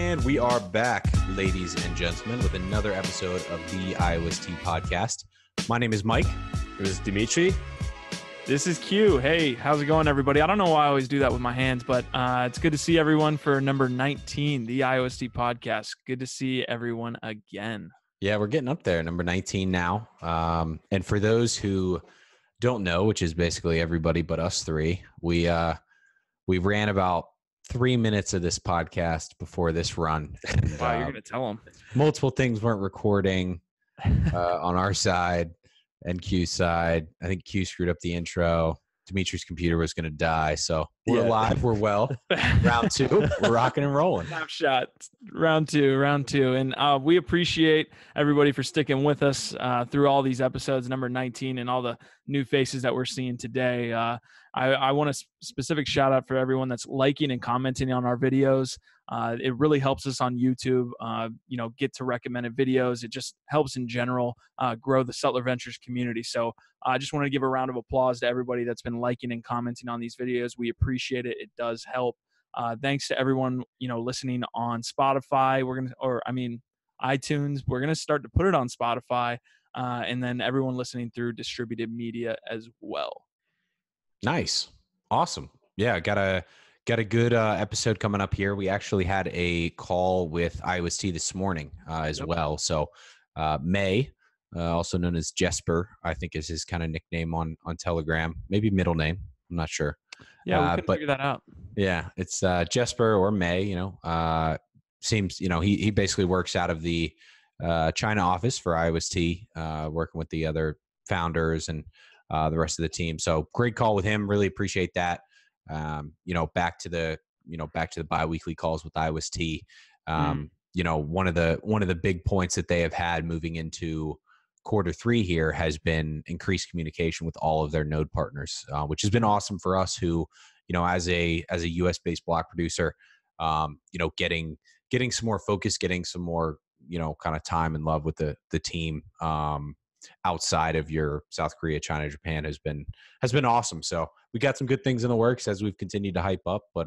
And we are back, ladies and gentlemen, with another episode of the IOST podcast. My name is Mike. This is Dimitri. This is Q. Hey, how's it going, everybody? I don't know why I always do that with my hands, but it's good to see everyone for number 19, the IOST podcast. Good to see everyone again. Yeah, we're getting up there, number 19 now. And for those who don't know, which is basically everybody but us three, we ran about 3 minutes of this podcast before this run. And, wow, you're going to tell them. Multiple things weren't recording on our side and Q's side. I think Q screwed up the intro. Dimitri's computer was going to die. So we're live. We're well. Round two. We're rocking and rolling. Snapshot. Round two. And we appreciate everybody for sticking with us through all these episodes, number 19, and all the new faces that we're seeing today. I want a specific shout out for everyone that's liking and commenting on our videos. It really helps us on YouTube, get to recommended videos. It just helps in general grow the Sutler Ventures community. So I just want to give a round of applause to everybody that's been liking and commenting on these videos. We appreciate it. It does help. Thanks to everyone, listening on Spotify. iTunes. We're going to start to put it on Spotify, and then everyone listening through distributed media as well. Nice. Awesome. Yeah, got a good episode coming up here. We actually had a call with IOST this morning as well. So May, also known as Jesper, I think is his kind of nickname on Telegram, maybe middle name. I'm not sure. Yeah, we can figure that out. Yeah, it's Jesper or May, seems, he basically works out of the China office for IOST, working with the other founders and the rest of the team. So great call with him. Really appreciate that. Back to the biweekly calls with IOST. One of the big points that they have had moving into quarter three here has been increased communication with all of their node partners, which has been awesome for us who, as a US based block producer, getting some more focus, getting some more, kind of time and love with the team, outside of your South Korea, China, Japan has been awesome. So we got some good things in the works as we've continued to hype up, but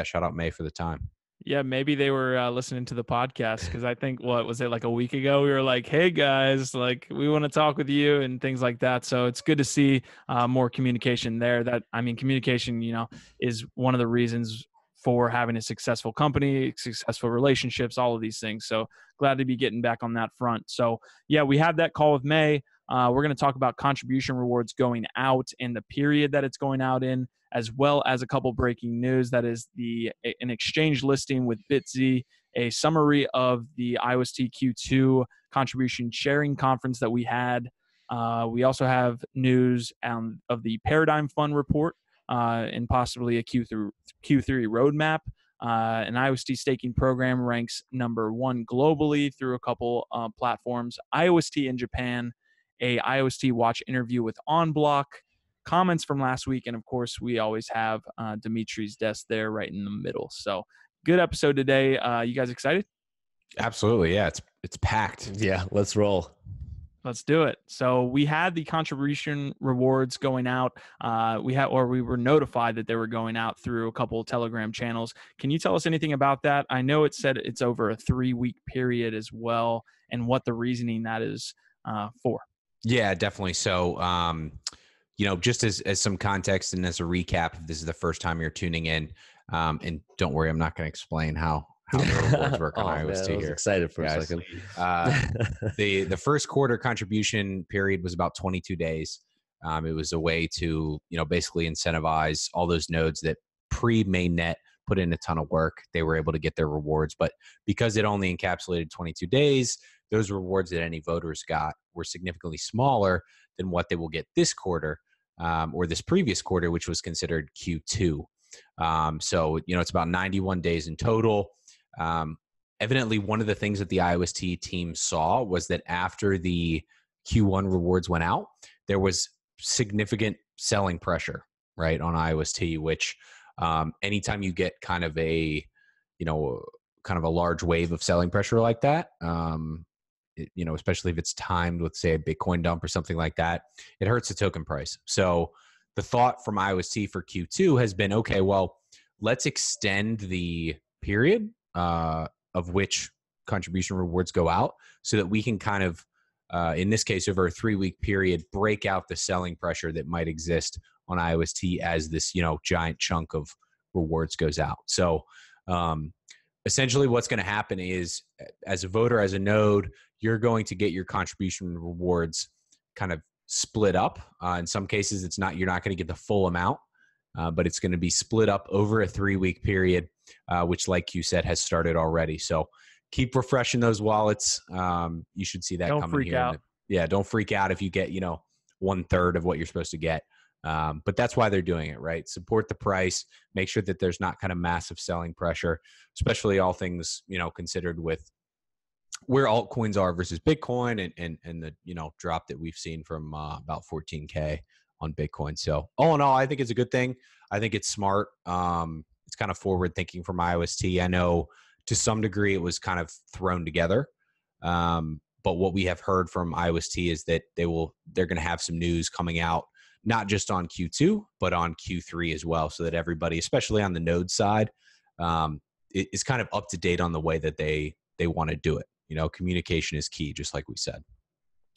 shout out May for the time. Yeah, maybe they were listening to the podcast because I think, what was it, like a week ago? We were like, hey, guys, like we want to talk with you and things like that. So it's good to see more communication there. Communication, is one of the reasons for having a successful company, successful relationships, all of these things. So glad to be getting back on that front. So yeah, we had that call with May. We're going to talk about contribution rewards going out and the period that it's going out in, as well as a couple breaking news. That is an exchange listing with BitZ, a summary of the IOST Q2 contribution sharing conference that we had. We also have news of the Paradigm Fund report and possibly a Q3 roadmap. An IOST staking program ranks number 1 globally through a couple platforms. IOST in Japan, a IOST Watch interview with OnBlock, comments from last week, and of course, we always have Dimitri's desk there right in the middle. So, good episode today. You guys excited? Absolutely, yeah. It's packed. Yeah, let's roll. Let's do it. So we had the contribution rewards going out. We were notified that they were going out through a couple of Telegram channels. Can you tell us anything about that? I know it said it's over a 3-week period as well, and what the reasoning that is for. Yeah, definitely. So, just as some context and as a recap, if this is the first time you're tuning in, and don't worry, I'm not going to explain how the rewards work on IOST here. I was excited for a second. The first quarter contribution period was about 22 days. It was a way to, basically incentivize all those nodes that pre-mainnet put in a ton of work. They were able to get their rewards, but because it only encapsulated 22 days, those rewards that any voters got were significantly smaller than what they will get this quarter, or this previous quarter, which was considered Q2. So, it's about 91 days in total. Evidently, one of the things that the IOST team saw was that after the Q1 rewards went out, there was significant selling pressure, right, on IOST, which anytime you get kind of a large wave of selling pressure like that, especially if it's timed with, say, a Bitcoin dump or something like that, it hurts the token price. So the thought from IOST for Q2 has been, okay, well, let's extend the period of which contribution rewards go out, so that we can kind of, in this case, over a 3-week period, break out the selling pressure that might exist on IOST as this, giant chunk of rewards goes out. So essentially what's going to happen is, as a voter, as a node, you're going to get your contribution rewards kind of split up. In some cases, you're not going to get the full amount, but it's going to be split up over a 3-week period, which, like you said, has started already. So keep refreshing those wallets. You should see that Don't coming freak here. out. Don't freak out if you get, 1/3 of what you're supposed to get. But that's why they're doing it, right? Support the price, make sure that there's not kind of massive selling pressure, especially all things, considered with where altcoins are versus Bitcoin and the, drop that we've seen from about 14K on Bitcoin. So all in all, I think it's a good thing. I think it's smart. It's kind of forward thinking from IOST. I know to some degree it was kind of thrown together. But what we have heard from IOST is that they're going to have some news coming out, not just on Q2, but on Q3 as well, so that everybody, especially on the node side, is kind of up to date on the way that they want to do it. Communication is key, just like we said.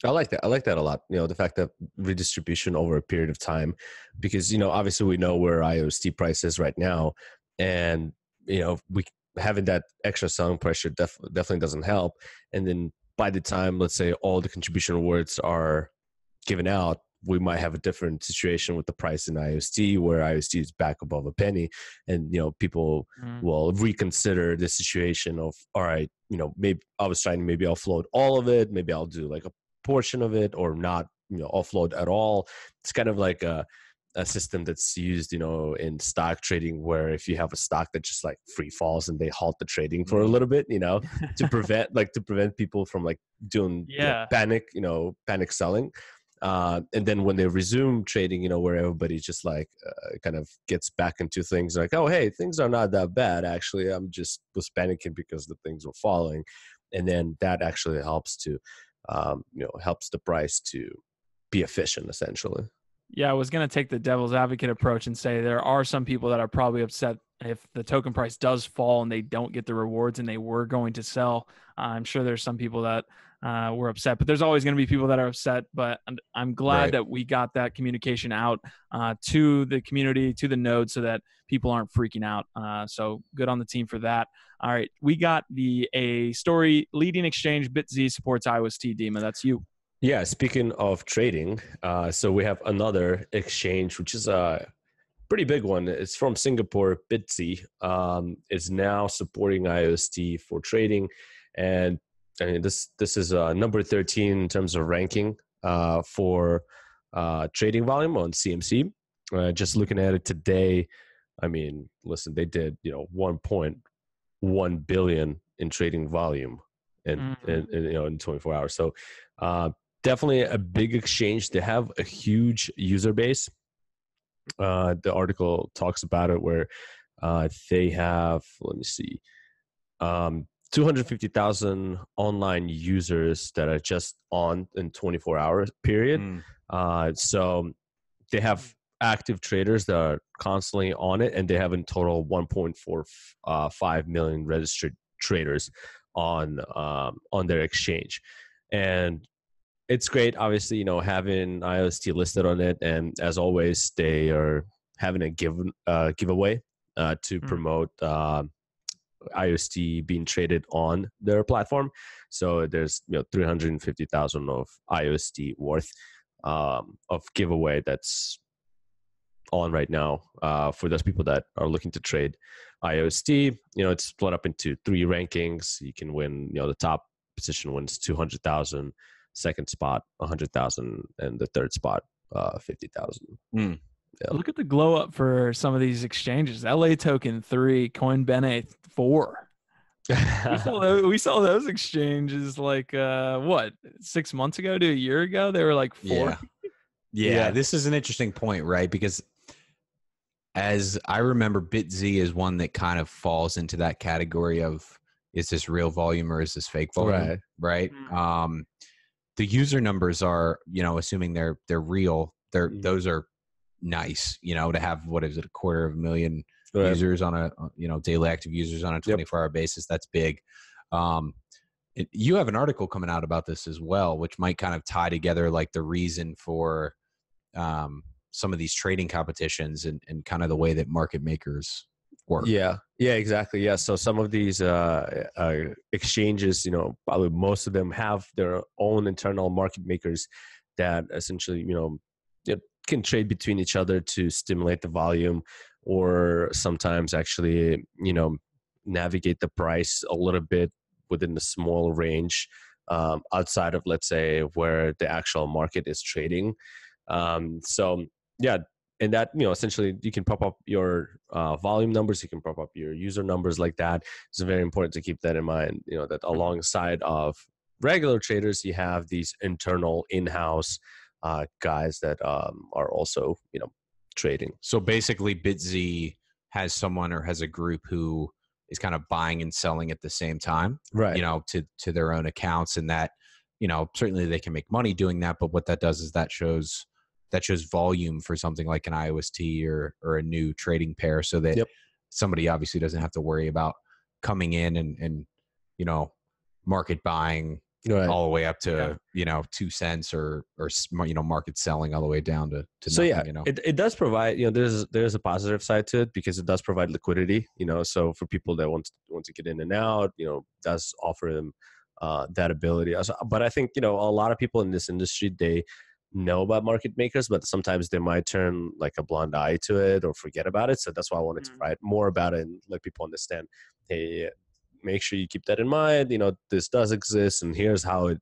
I like that. I like that a lot. The fact that redistribution over a period of time, because, obviously we know where IOST price is right now, and, we having that extra selling pressure definitely doesn't help. And then by the time, let's say, all the contribution rewards are given out, we might have a different situation with the price in IOST, where IOST is back above a penny, and people will reconsider the situation of, all right, maybe I was trying to maybe offload all of it, maybe I'll do like a portion of it, or not, offload at all. It's kind of like a system that's used, in stock trading, where if you have a stock that just like free falls and they halt the trading for a little bit, to prevent people from like doing panic selling. And then when they resume trading, where everybody just like kind of gets back into things like, oh, hey, things are not that bad. Actually, I'm just was panicking because the things were falling. And then that actually helps to, helps the price to be efficient, essentially. Yeah, I was going to take the devil's advocate approach and say there are some people that are probably upset if the token price does fall and they don't get the rewards and they were going to sell. I'm sure there's some people that were upset, but there's always going to be people that are upset. But I'm glad that we got that communication out to the community, to the node, so that people aren't freaking out. So good on the team for that. All right, we got a story: leading exchange BitZ supports IOST. Dima, that's you. Yeah, speaking of trading, so we have another exchange, which is a pretty big one. It's from Singapore. BitZ is now supporting IOST for trading, and I mean this is number 13 in terms of ranking for trading volume on CMC. Just looking at it today, I mean, listen, they did 1.1 billion in trading volume in 24 hours. So definitely a big exchange. They have a huge user base. The article talks about it, where they have, let me see, 250,000 online users that are just on in 24-hour period. So they have active traders that are constantly on it, and they have in total 1.45 million registered traders on their exchange. And it's great, obviously, having IOST listed on it. And as always, they are having a giveaway to promote IOST being traded on their platform. So there's 350,000 of IOST worth of giveaway that's on right now for those people that are looking to trade IOST. It's split up into 3 rankings. You can win, the top position wins 200,000. Second spot 100,000, and the third spot 50,000. Yeah. Look at the glow up for some of these exchanges. LA Token 3, Coinbene 4. we saw those exchanges like 6 months ago to a year ago. They were like 4. Yeah, this is an interesting point, right? Because as I remember, BitZ is one that kind of falls into that category of, is this real volume or is this fake volume? Right. The user numbers are, assuming they're real, those are nice, to have, what is it, 250,000 Right. users on a, daily active users on a 24-hour basis. That's big. You have an article coming out about this as well, which might kind of tie together like the reason for some of these trading competitions and kind of the way that market makers work. Yeah, exactly. Yeah. So some of these exchanges, probably most of them have their own internal market makers that essentially, can trade between each other to stimulate the volume, or sometimes actually, navigate the price a little bit within the small range outside of, let's say, where the actual market is trading. So yeah, and that, essentially you can pop up your volume numbers, you can pop up your user numbers like that. It's very important to keep that in mind, that alongside of regular traders, you have these internal in-house guys that are also, trading. So basically BitZ has someone or has a group who is kind of buying and selling at the same time, Right. To their own accounts, and that, certainly they can make money doing that. But what that does is that shows volume for something like an IOST or a new trading pair, so that somebody obviously doesn't have to worry about coming in and market buying all the way up to 2 cents or market selling all the way down to so nothing, it does provide, there's a positive side to it, because it does provide liquidity, so for people that want to get in and out, does offer them that ability. But I think, a lot of people in this industry, they know about market makers, but sometimes they might turn like a blind eye to it or forget about it. So that's why I wanted to write more about it and let people understand, hey, make sure you keep that in mind. This does exist, and here's how it,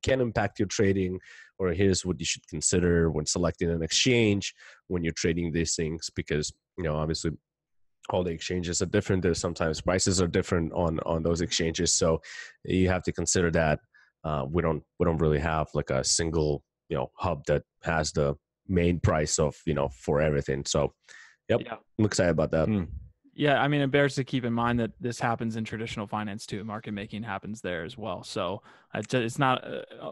can impact your trading, or here's what you should consider when selecting an exchange when you're trading these things, because, obviously all the exchanges are different. There's sometimes prices are different on those exchanges. So you have to consider that. We don't really have like a single, hub that has the main price of, for everything. So, I'm excited about that. Yeah, I mean, it bears to keep in mind that this happens in traditional finance too. Market making happens there as well. So it's not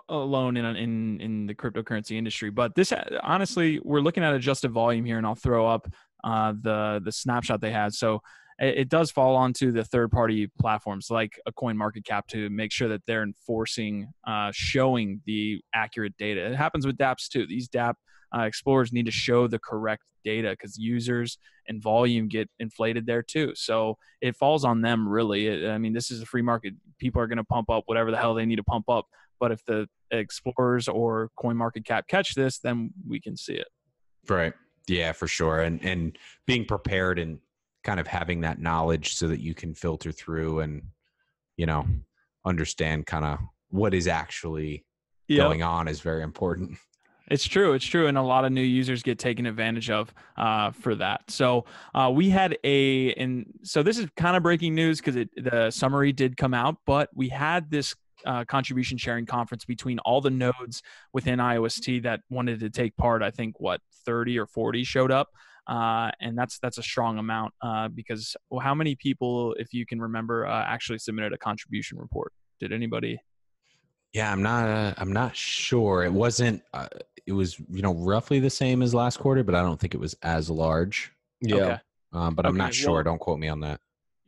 alone in the cryptocurrency industry. But this, honestly, we're looking at adjusted volume here, and I'll throw up the snapshot they had. So it does fall onto the third-party platforms like a CoinMarketCap to make sure that they're enforcing, showing the accurate data. It happens with dApps too. These dApp explorers need to show the correct data, because users and volume get inflated there too. So it falls on them, really. I mean, this is a free market. People are going to pump up whatever the hell they need to pump up. But if the explorers or CoinMarketCap catch this, then we can see it. Right. Yeah, for sure. And being prepared and kind of having that knowledge so that you can filter through and, understand kind of what is actually going on is very important. It's true. And a lot of new users get taken advantage of for that. So we had so this is kind of breaking news, because the summary did come out, but we had this contribution sharing conference between all the nodes within IOST that wanted to take part. I think 30 or 40 showed up. And that's a strong amount because how many people, if you can remember, actually submitted a contribution report? Did anybody? Yeah, I'm not sure. It wasn't. It was roughly the same as last quarter, but I don't think it was as large. Yeah. Okay. But I'm not sure. Don't quote me on that.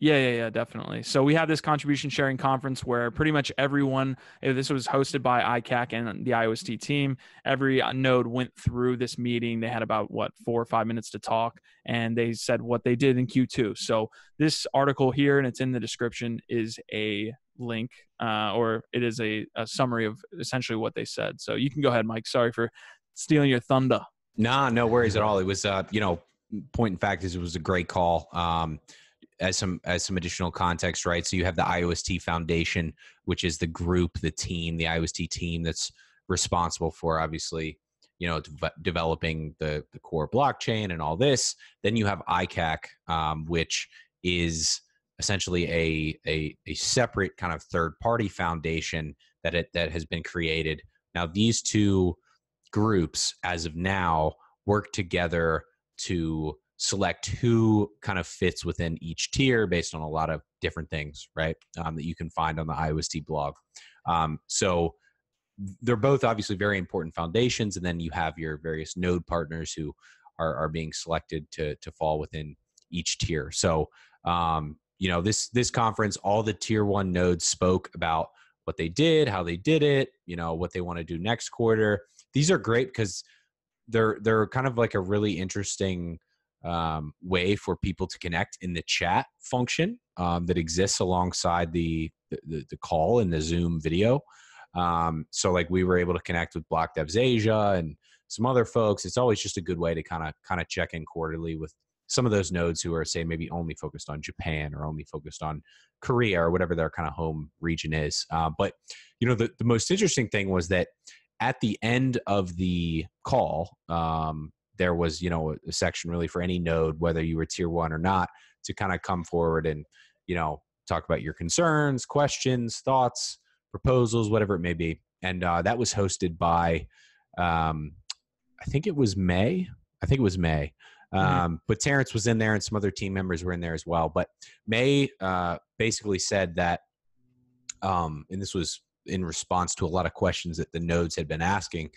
Yeah, definitely. So we had this contribution sharing conference where pretty much everyone, this was hosted by ICAC and the IOST team. Every node went through this meeting. They had about 4 or 5 minutes to talk, and they said what they did in Q2. So this article here, and it's in the description, is a link or it is a summary of essentially what they said. So you can go ahead, Mike. Sorry for stealing your thunder. Nah, no worries at all. It was, point in fact is it was a great call. As some additional context, right? So you have the IOST Foundation, which is the group, the team, the IOST team that's responsible for obviously, developing the core blockchain and all this. Then you have ICAC, which is essentially a separate kind of third party foundation that has been created. Now these two groups, as of now, work together to select who kind of fits within each tier based on a lot of different things, right? That you can find on the IOST blog. So they're both obviously very important foundations. And then you have your various node partners who are being selected to fall within each tier. So, this conference, all the tier 1 nodes spoke about what they did, how they did it, what they want to do next quarter. These are great because they're kind of like a really interesting way for people to connect in the chat function that exists alongside the call in the Zoom video. So like we were able to connect with Block Devs Asia and some other folks. It's always just a good way to kind of check in quarterly with some of those nodes who are, say, maybe only focused on Japan or only focused on Korea or whatever their kind of home region is. But the most interesting thing was that at the end of the call, there was, a section really for any node, whether you were tier 1 or not, to kind of come forward and, talk about your concerns, questions, thoughts, proposals, whatever it may be. And that was hosted by, I think it was May. But Terrence was in there and some other team members were in there as well. But May basically said that, and this was in response to a lot of questions that the nodes had been asking,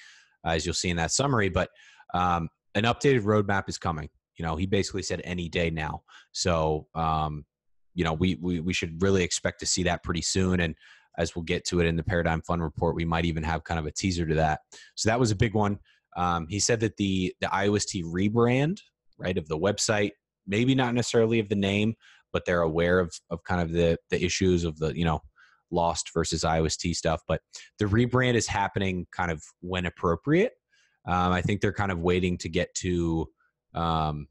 as you'll see in that summary, but an updated roadmap is coming. He basically said any day now. So, we should really expect to see that pretty soon. And as we'll get to it in the Paradigm Fund report, we might even have kind of a teaser to that. So that was a big one. He said that the IOST rebrand, right, of the website, maybe not necessarily of the name, but they're aware of kind of the issues of the, Lost versus IOST stuff. But the rebrand is happening kind of when appropriate. I think they're kind of waiting to get to, kind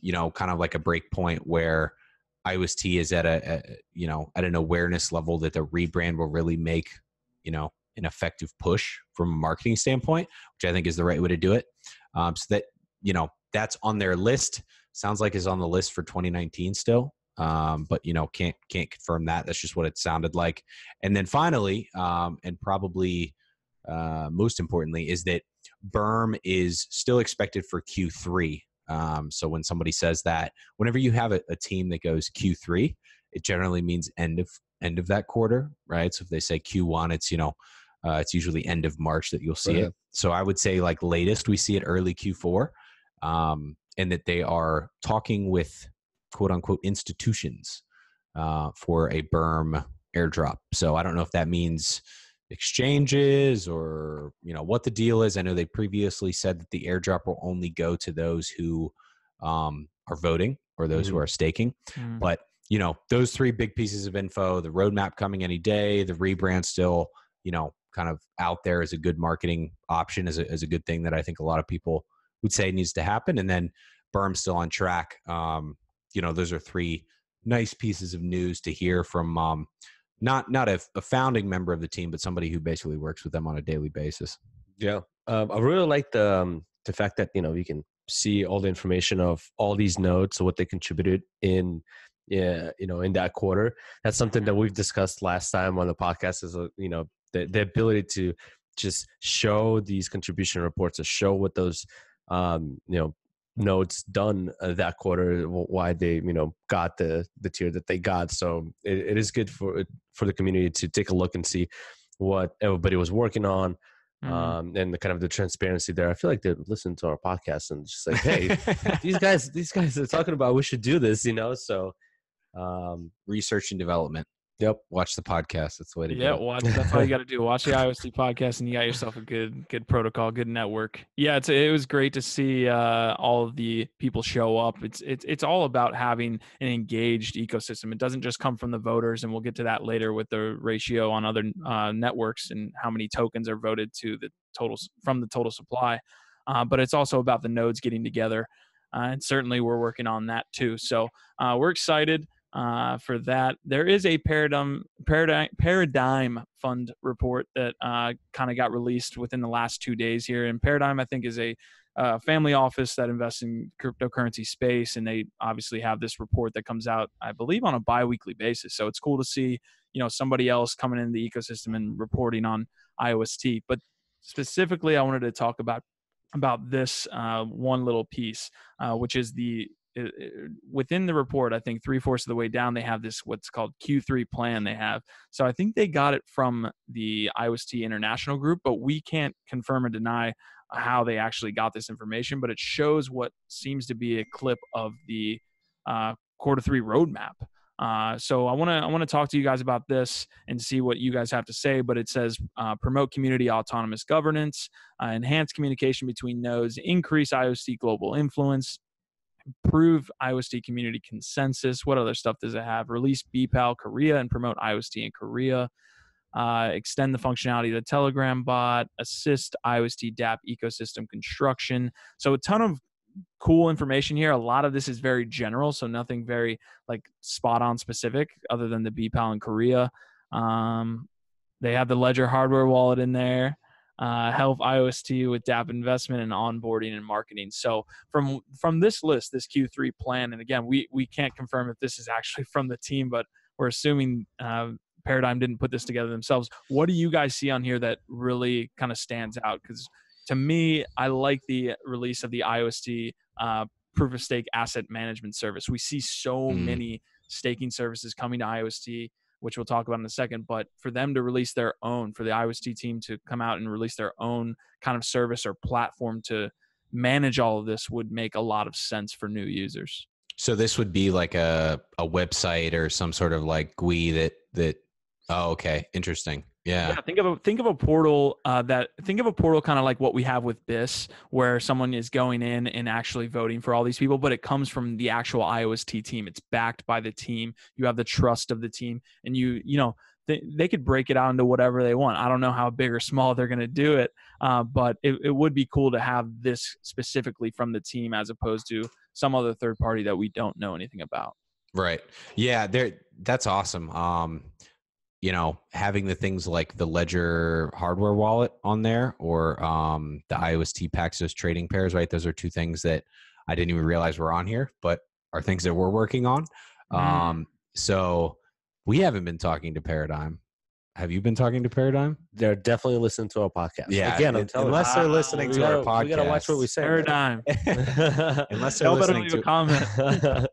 of like a break point where IOST is at at an awareness level that the rebrand will really make, an effective push from a marketing standpoint, which I think is the right way to do it. So that, that's on their list. Sounds like is on the list for 2019 still. But can't confirm that. That's just what it sounded like. And then finally, and probably most importantly, is that Berm is still expected for Q3. So when somebody says that, whenever you have a team that goes Q3, it generally means end of that quarter, right? So if they say Q1, it's it's usually end of March that you'll see it. So I would say like latest we see it early Q4, and that they are talking with quote unquote institutions for a Berm airdrop. So I don't know if that means exchanges or what the deal is. I know they previously said that the airdrop will only go to those who are voting or those who are staking. But those three big pieces of info: the roadmap coming any day, the rebrand still kind of out there as a good marketing option, as a good thing that I think a lot of people would say needs to happen, and then Berm still on track. Those are three nice pieces of news to hear from not a founding member of the team, but somebody who basically works with them on a daily basis. Yeah, I really like the fact that you can see all the information of all these nodes, so what they contributed in in that quarter. That's something that we've discussed last time on the podcast. Is the ability to just show these contribution reports, to show what those nodes done that quarter, why they got the tier that they got. So it is good for the community to take a look and see what everybody was working on, and the kind of the transparency there. I feel like they listen to our podcast and just like, hey, these guys are talking about we should do this, So research and development. Yep. Watch the podcast. That's the way to do it. Yeah, watch. That's all you got to do. Watch the IOST podcast, and you got yourself a good protocol, good network. Yeah, it was great to see all of the people show up. It's all about having an engaged ecosystem. It doesn't just come from the voters, and we'll get to that later with the ratio on other networks and how many tokens are voted to the totals from the total supply. But it's also about the nodes getting together, and certainly we're working on that too. So we're excited for that. There is a Paradigm Fund report that kind of got released within the last 2 days here. And Paradigm, I think, is a family office that invests in cryptocurrency space, and they obviously have this report that comes out, I believe, on a bi-weekly basis. So it's cool to see somebody else coming in the ecosystem and reporting on IOST. But specifically, I wanted to talk about this one little piece, which is within the report. I think 3/4 of the way down, they have this what's called Q3 plan they have. So I think they got it from the IOST International group, but we can't confirm or deny how they actually got this information. But it shows what seems to be a clip of the quarter three roadmap. So I want to talk to you guys about this and see what you guys have to say. But it says promote community autonomous governance, enhance communication between nodes, increase IOST global influence, improve IOST community consensus. What other stuff does it have? Release BPAL Korea and promote IOST in Korea. Extend the functionality of the Telegram bot, assist IOST DApp ecosystem construction. So a ton of cool information here. A lot of this is very general, so nothing very like spot on specific other than the BPAL in Korea. They have the Ledger hardware wallet in there. Help IOST with DApp investment and onboarding and marketing. So from this list, this Q3 plan, and again, we can't confirm if this is actually from the team, but we're assuming Paradigm didn't put this together themselves. What do you guys see on here that really kind of stands out? Because to me, I like the release of the IOST proof of stake asset management service. We see so many staking services coming to IOST, which we'll talk about in a second, but for them to release their own, for the IOST team to come out and release their own kind of service or platform to manage all of this would make a lot of sense for new users. So this would be like a website or some sort of like GUI that oh, okay. Interesting. Yeah. Think of a portal think of a portal kind of like what we have with BIS, where someone is going in and actually voting for all these people, but it comes from the actual IOST team. It's backed by the team. You have the trust of the team, and they could break it out into whatever they want. I don't know how big or small they're going to do it, but it would be cool to have this specifically from the team as opposed to some other third party that we don't know anything about. Right. Yeah. That's awesome. Having the things like the Ledger hardware wallet on there or the IOST Paxos trading pairs, right? Those are two things that I didn't even realize were on here, but are things that we're working on. So we haven't been talking to Paradigm. Have you been talking to Paradigm? They're definitely listening to our podcast. Yeah. Again, I'm telling unless they're listening to our podcast. We got to watch what we say. Paradigm. Unless they're listening to a comment.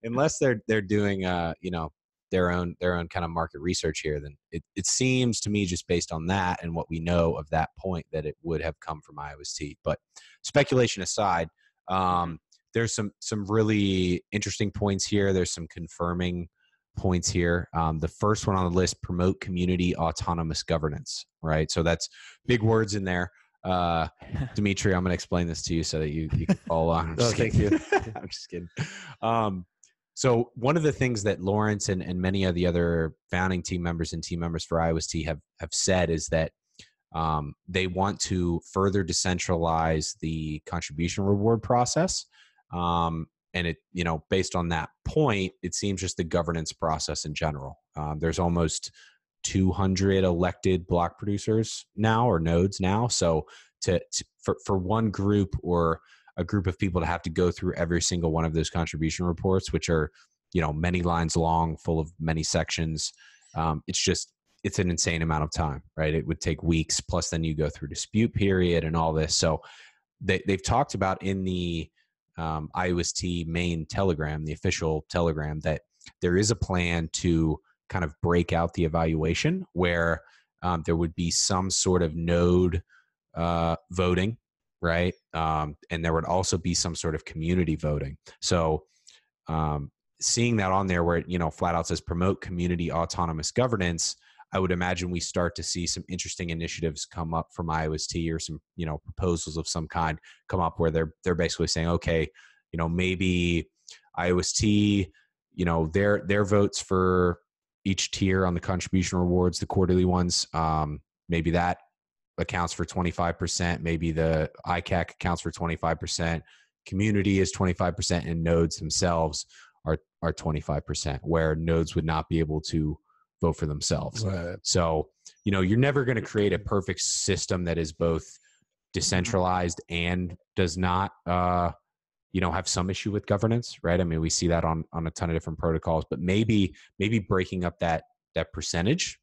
Unless they're doing their own kind of market research here, then it seems to me, just based on that and what we know of that point, that it would have come from IOST. But speculation aside, there's some really interesting points here. There's some confirming points here. The first one on the list: promote community autonomous governance. Right, so that's big words in there. Dimitri, I'm going to explain this to you so that you can follow on. Thank you. I'm just kidding. So one of the things that Lawrence and many of the other founding team members and team members for IOST have said is that they want to further decentralize the contribution reward process. And it, based on that point, it seems just the governance process in general. There's almost 200 elected block producers now, or nodes now. So for one group or a group of people to have to go through every single one of those contribution reports, which are, many lines long, full of many sections. It's an insane amount of time, right? It would take weeks. Plus then you go through dispute period and all this. So they've talked about in the IOST main Telegram, the official Telegram, that there is a plan to kind of break out the evaluation where there would be some sort of node voting, right? And there would also be some sort of community voting. So seeing that on there where it, flat out says promote community autonomous governance, I would imagine we start to see some interesting initiatives come up from IOST, or some, proposals of some kind come up where they're basically saying, okay, maybe IOST, their votes for each tier on the contribution rewards, the quarterly ones, maybe that accounts for 25%. Maybe the ICAC accounts for 25%. Community is 25%, and nodes themselves are 25%, where nodes would not be able to vote for themselves. Right. So, you're never going to create a perfect system that is both decentralized and does not, have some issue with governance, right? I mean, we see that on a ton of different protocols, but maybe breaking up that percentage,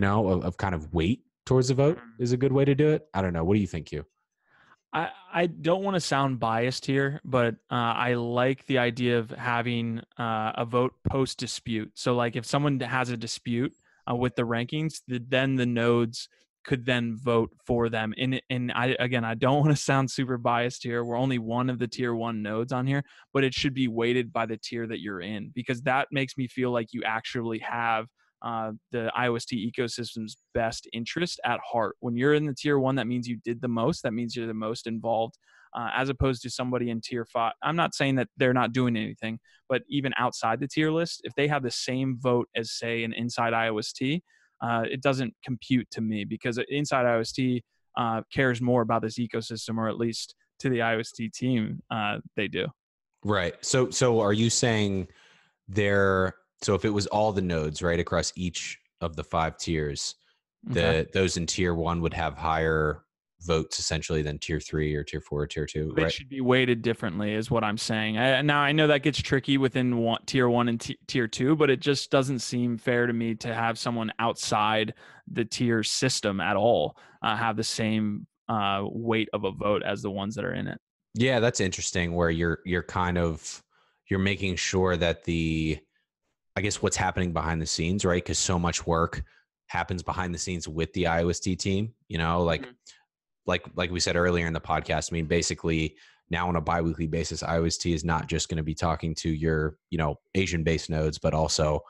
of kind of weight towards the vote is a good way to do it. I don't know. What do you think, Hugh? I don't want to sound biased here, but I like the idea of having a vote post dispute. So like if someone has a dispute with the rankings, then the nodes could then vote for them. And I don't want to sound super biased here. We're only one of the tier 1 nodes on here, but it should be weighted by the tier that you're in, because that makes me feel like you actually have the IOST ecosystem's best interest at heart. When you're in the tier 1, that means you did the most. That means you're the most involved, as opposed to somebody in tier 5. I'm not saying that they're not doing anything, but even outside the tier list, if they have the same vote as, say, an inside IOST, it doesn't compute to me, because inside IOST cares more about this ecosystem, or at least to the IOST team, they do. Right. So are you saying so if it was all the nodes, right, across each of the 5 tiers, those in tier 1 would have higher votes essentially than tier 3 or tier 4 or tier 2, right? It should be weighted differently is what I'm saying. Now I know that gets tricky within tier 1 and tier 2, but it just doesn't seem fair to me to have someone outside the tier system at all have the same weight of a vote as the ones that are in it. Yeah, that's interesting, where you're making sure that I guess what's happening behind the scenes, right? Because so much work happens behind the scenes with the IOST team, like we said earlier in the podcast. I mean, basically now on a biweekly basis, IOST is not just going to be talking to your, Asian-based nodes, but also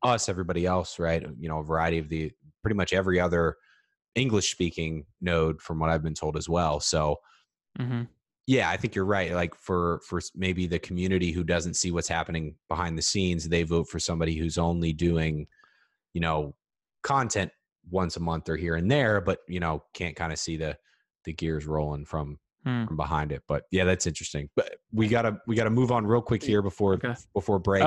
us, everybody else, right? A variety of pretty much every other English-speaking node, from what I've been told as well. So, yeah, I think you're right. Like for maybe the community who doesn't see what's happening behind the scenes, they vote for somebody who's only doing, content once a month or here and there, but can't kind of see the gears rolling from behind it. But yeah, that's interesting. But we gotta move on real quick here before break.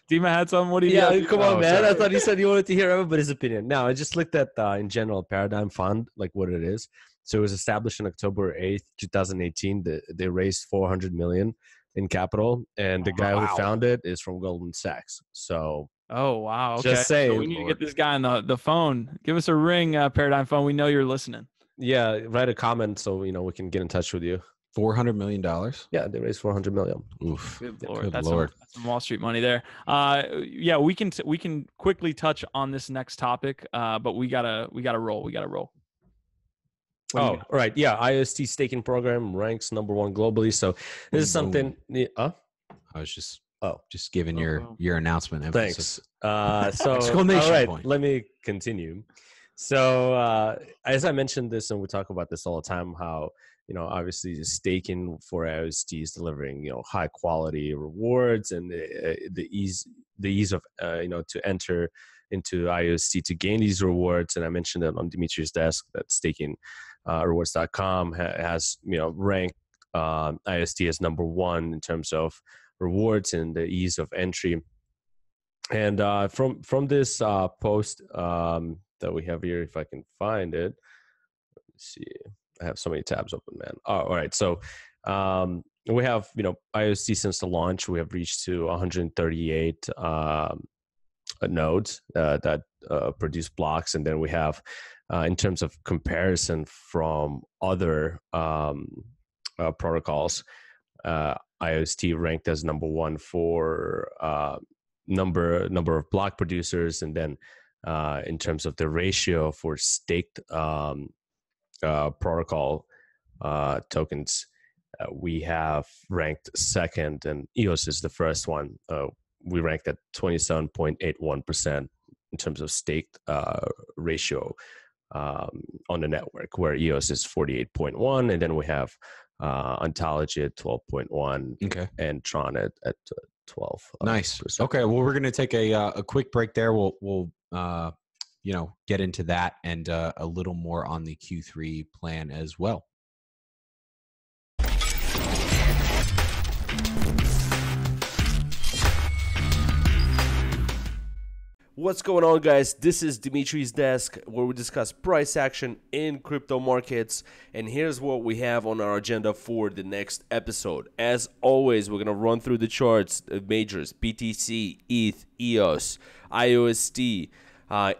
Dima had something. What do you? Yeah, come on, man. Sorry. I thought you said you wanted to hear everybody's opinion. No, I just looked at in general Paradigm Fund, like what it is. So it was established on October 8th, 2018. They raised $400 million in capital, and the guy who founded it is from Goldman Sachs. So. Oh, wow. Okay. Just saying. So we need to get this guy on the phone. Give us a ring, Paradigm Phone. We know you're listening. Yeah, write a comment so we can get in touch with you. $400 million. Yeah, they raised $400 million. Oof. Good Lord. That's some Wall Street money there. Yeah, we can quickly touch on this next topic, but we gotta roll. Oh, right. Yeah, IOST staking program ranks number 1 globally. So this is something. I was just giving your announcement emphasis. Thanks. So exclamation all right, point. Let me continue. So as I mentioned this, and we talk about this all the time, how obviously staking for IOST is delivering high quality rewards, and the ease of to enter into IOST to gain these rewards. And I mentioned that on Dimitri's desk that staking rewards.com has ranked IOST as number 1 in terms of rewards and the ease of entry. And from this post that we have here, if I can find it, let's see. I have so many tabs open, man. Oh, all right. So we have IOST since the launch. We have reached to 138 nodes that produce blocks, and then we have in terms of comparison from other protocols, IOST ranked as number 1 for number of block producers, and then in terms of the ratio for staked protocol tokens, we have ranked 2nd, and EOS is the first one. We ranked at 27.81% in terms of staked ratio on the network, where EOS is 48.1, and then we have Ontology at 12.1, okay, and Tron at 12. Nice. Okay, well, we're gonna take a quick break there. We'll get into that and a little more on the Q3 plan as well. What's going on, guys? This is Dimitri's Desk, where we discuss price action in crypto markets. And here's what we have on our agenda for the next episode. As always, we're going to run through the charts of majors: BTC, ETH, EOS, IOST,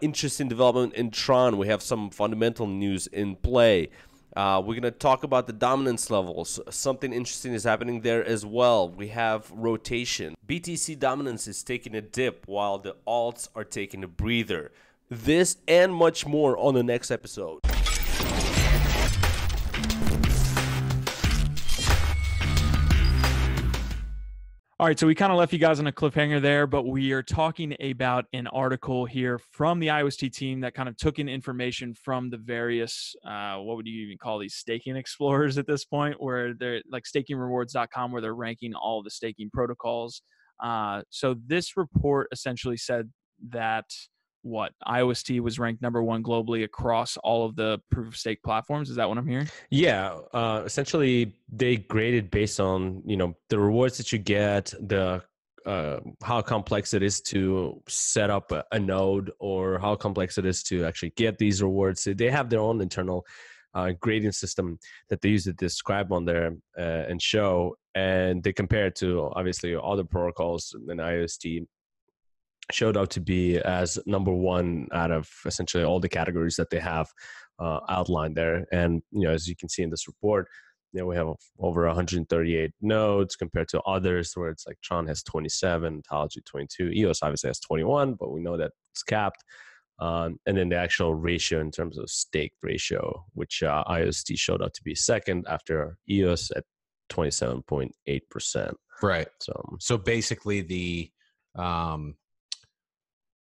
interesting development in Tron. We have some fundamental news in play. We're going to talk about the dominance levels. Something interesting is happening there as well. We have rotation. BTC dominance is taking a dip while the alts are taking a breather. This and much more on the next episode. All right, so we kind of left you guys on a cliffhanger there, but we are talking about an article here from the IOST team that kind of took in information from the various, what would you even call these, staking explorers at this point, where they're like stakingrewards.com, where they're ranking all the staking protocols. So this report essentially said that IOST was ranked #1 globally across all of the proof of stake platforms. Is that what I'm hearing? Yeah, essentially they graded based on the rewards that you get, the how complex it is to set up a node, or how complex it is to actually get these rewards. They have their own internal grading system that they use to describe on there and show, and they compare it to obviously other protocols, and IOST showed out to be as #1 out of essentially all the categories that they have outlined there. And as you can see in this report, we have over 138 nodes compared to others where it's like Tron has 27, Ontology 22, EOS obviously has 21, but we know that it's capped. And then the actual ratio in terms of staked ratio, which IOST showed out to be second after EOS at 27.8%. Right. So basically the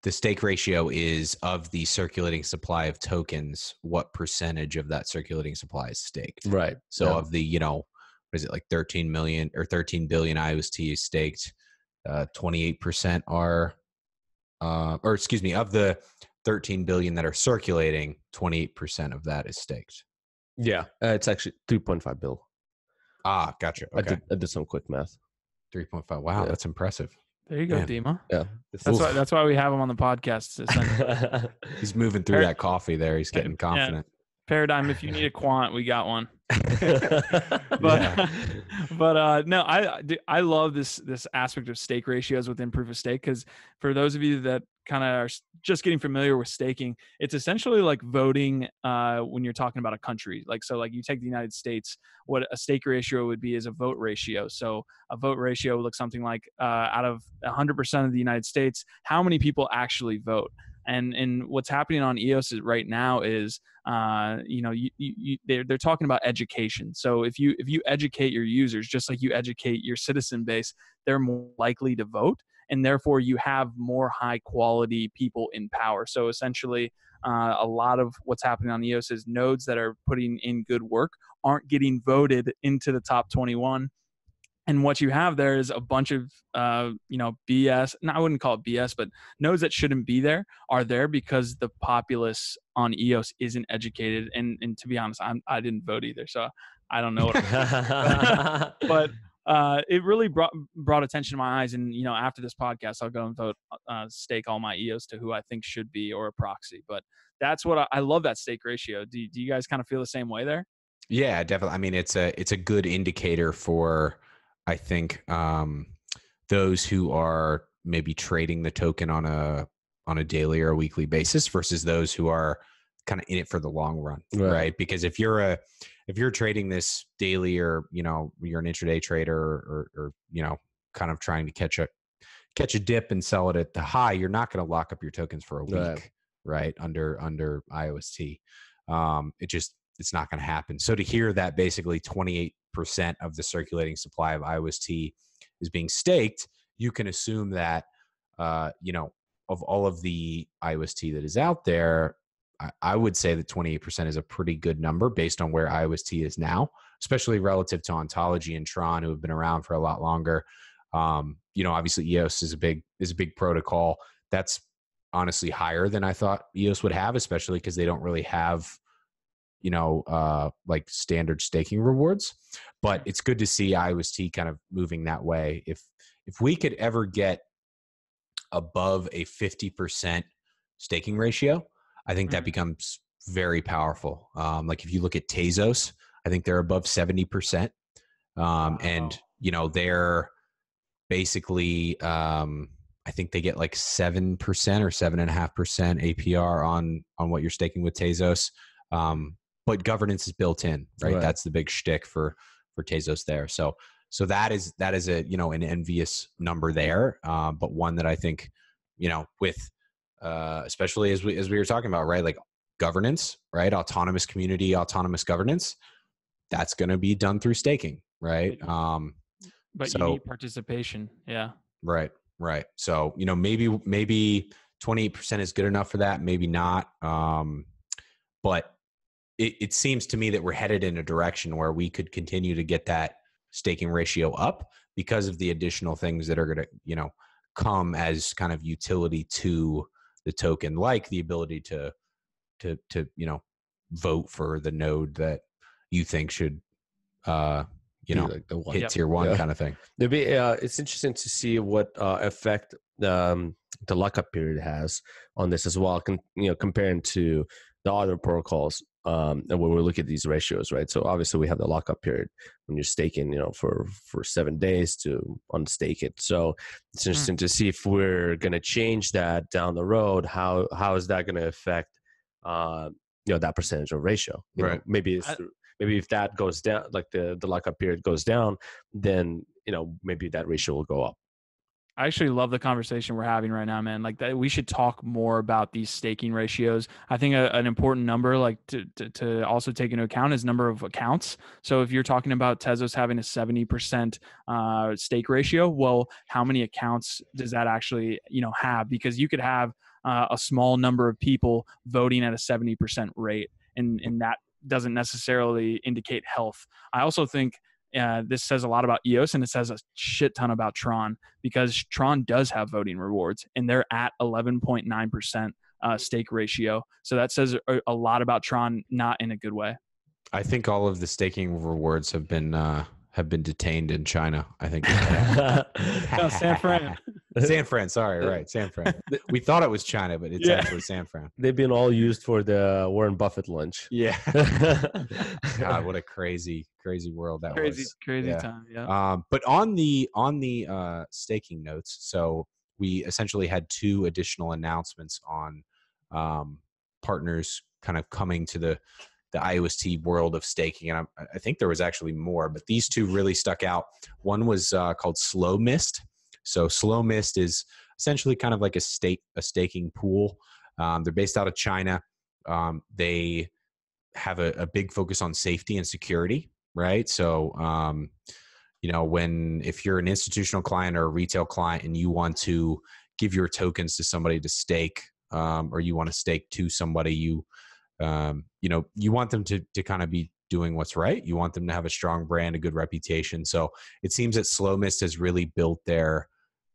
stake ratio is of the circulating supply of tokens, what percentage of that circulating supply is staked. Right. So of the, what is it, like 13 million or 13 billion IOST is staked, 28% are, or excuse me, of the 13 billion that are circulating, 28% of that is staked. Yeah. It's actually 3.5 bill. Ah, gotcha. Okay. I did some quick math. 3.5. Wow, that's impressive. There you go, Man. Dima. Yeah. That's why we have him on the podcast. He's moving through that coffee there. He's getting confident. Yeah. Paradigm, if you need a quant, we got one. No, I love this aspect of stake ratios within proof of stake, because for those of you that kind of are just getting familiar with staking, it's essentially like voting when you're talking about a country. Like you take the United States, what a stake ratio would be is a vote ratio. So a vote ratio looks something like out of 100% of the United States, how many people actually vote? And what's happening on EOS right now is, they're talking about education. So if you educate your users, just like you educate your citizen base, they're more likely to vote, and therefore you have more high quality people in power. So essentially, a lot of what's happening on EOS is nodes that are putting in good work aren't getting voted into the top 21. And what you have there is a bunch of, BS. No, I wouldn't call it BS, but nodes that shouldn't be there are there because the populace on EOS isn't educated. And to be honest, I didn't vote either, so I don't know what. But it really brought attention to my eyes. And after this podcast, I'll go and vote, stake all my EOS to who I think should be, or a proxy. But that's what I love, that stake ratio. Do you guys kind of feel the same way there? Yeah, definitely. I mean, it's a good indicator for, I think, those who are maybe trading the token on a daily or a weekly basis versus those who are kind of in it for the long run, right? Because if you're trading this daily, or you're an intraday trader, or kind of trying to catch a dip and sell it at the high, you're not going to lock up your tokens for a week, right? Under IOST, it's not going to happen. So to hear that basically 28% of the circulating supply of IOST is being staked, you can assume that, of all of the IOST that is out there, I would say that 28% is a pretty good number based on where IOST is now, especially relative to Ontology and Tron, who have been around for a lot longer. Obviously EOS is a big protocol. That's honestly higher than I thought EOS would have, especially because they don't really have like standard staking rewards. But it's good to see IOST kind of moving that way. If we could ever get above a 50% staking ratio, I think that becomes very powerful. Like if you look at Tezos, I think they're above 70%. And they're basically, I think they get like 7% or 7.5% APR on what you're staking with Tezos. But governance is built in, right? That's the big shtick for Tezos there. So that is a an envious number there, but one that I think with especially as we were talking about, right? Like governance, right? Autonomous community, autonomous governance. That's going to be done through staking, right? But so, you need participation. Yeah. Right. So, maybe 28% is good enough for that. Maybe not. But it seems to me that we're headed in a direction where we could continue to get that staking ratio up because of the additional things that are going to, come as kind of utility to the token, like the ability to vote for the node that you think should, like the one. hit tier one kind of thing. There'd be, it's interesting to see what effect the lockup period has on this as well, comparing to the other protocols. And when we look at these ratios, right? So obviously we have the lockup period when you're staking, for 7 days to unstake it. So it's interesting to see if we're going to change that down the road. How is that going to affect, that percentage of ratio? Right. Maybe if that goes down, like the lockup period goes down, then maybe that ratio will go up. I actually love the conversation we're having right now, man. Like that, we should talk more about these staking ratios. I think an important number, like to also take into account, is number of accounts. So if you're talking about Tezos having a 70% stake ratio, well, how many accounts does that actually, have? Because you could have a small number of people voting at a 70% rate, and that doesn't necessarily indicate health. I also think this says a lot about EOS, and it says a shit ton about Tron, because Tron does have voting rewards and they're at 11.9% stake ratio. So that says a lot about Tron, not in a good way. I think all of the staking rewards have been detained in China. I think. No, San Fran. San Fran. Sorry, right, San Fran. We thought it was China, but it's actually San Fran. They've been all used for the Warren Buffett lunch. Yeah. God, what a crazy world that was. Crazy time. Yeah. But on the staking notes, so we essentially had 2 additional announcements on partners kind of coming to the IOST world of staking. And I think there was actually more, but these 2 really stuck out. One was called Slow Mist. So Slow Mist is essentially kind of like a staking pool. They're based out of China. They have a big focus on safety and security, right? So, if you're an institutional client or a retail client and you want to give your tokens to somebody to stake, or you want to stake to somebody, you want them to kind of be doing what's right. You want them to have a strong brand, a good reputation. So it seems that Slow Mist has really built their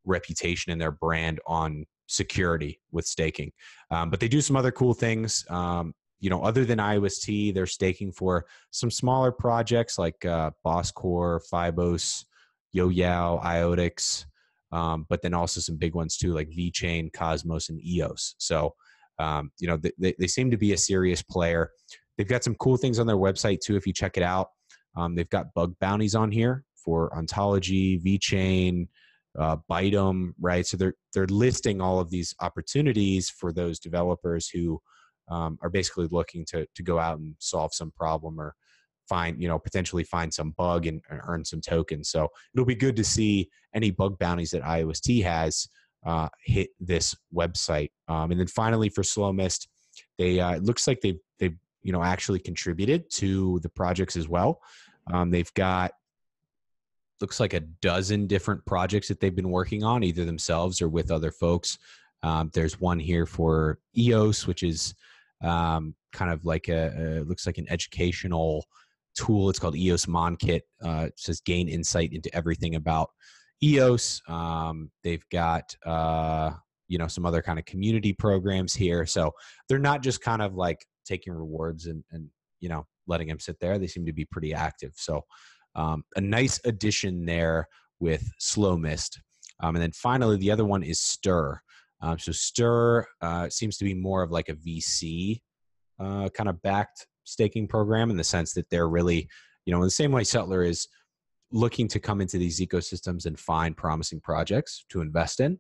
reputation and their brand on security with staking. But they do some other cool things. Other than IOST, they're staking for some smaller projects like BossCore, Fibos, Yoyao, IOTix, but then also some big ones too, like VeChain, Cosmos, and EOS. So they seem to be a serious player. They've got some cool things on their website too, if you check it out. They've got bug bounties on here for Ontology, VeChain, Bytem, right? So they're listing all of these opportunities for those developers who are basically looking to go out and solve some problem or potentially find some bug and earn some tokens. So it'll be good to see any bug bounties that IOST has hit this website. And then finally for Slow Mist, it looks like they've actually contributed to the projects as well. They've got looks like a dozen different projects that they've been working on, either themselves or with other folks. There's one here for EOS, which is kind of like looks like an educational tool. It's called EOS Monkit. It says gain insight into everything about EOS. They've got some other kind of community programs here. So they're not just kind of like taking rewards and letting them sit there. They seem to be pretty active. So a nice addition there with Slow Mist. And then finally, the other one is Stir. So Stir seems to be more of like a VC kind of backed staking program, in the sense that they're really, in the same way Settler is looking to come into these ecosystems and find promising projects to invest in,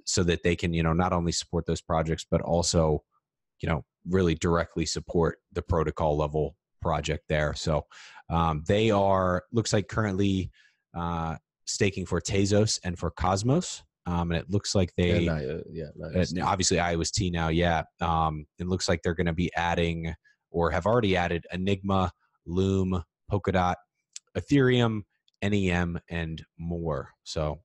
so that they can, not only support those projects, but also, really directly support the protocol level project there. So they are, looks like currently staking for Tezos and for Cosmos. and it looks like they nice. obviously IOST now. Yeah, it looks like they're going to be adding or have already added Enigma, Loom, Polkadot, Ethereum, NEM, and more. So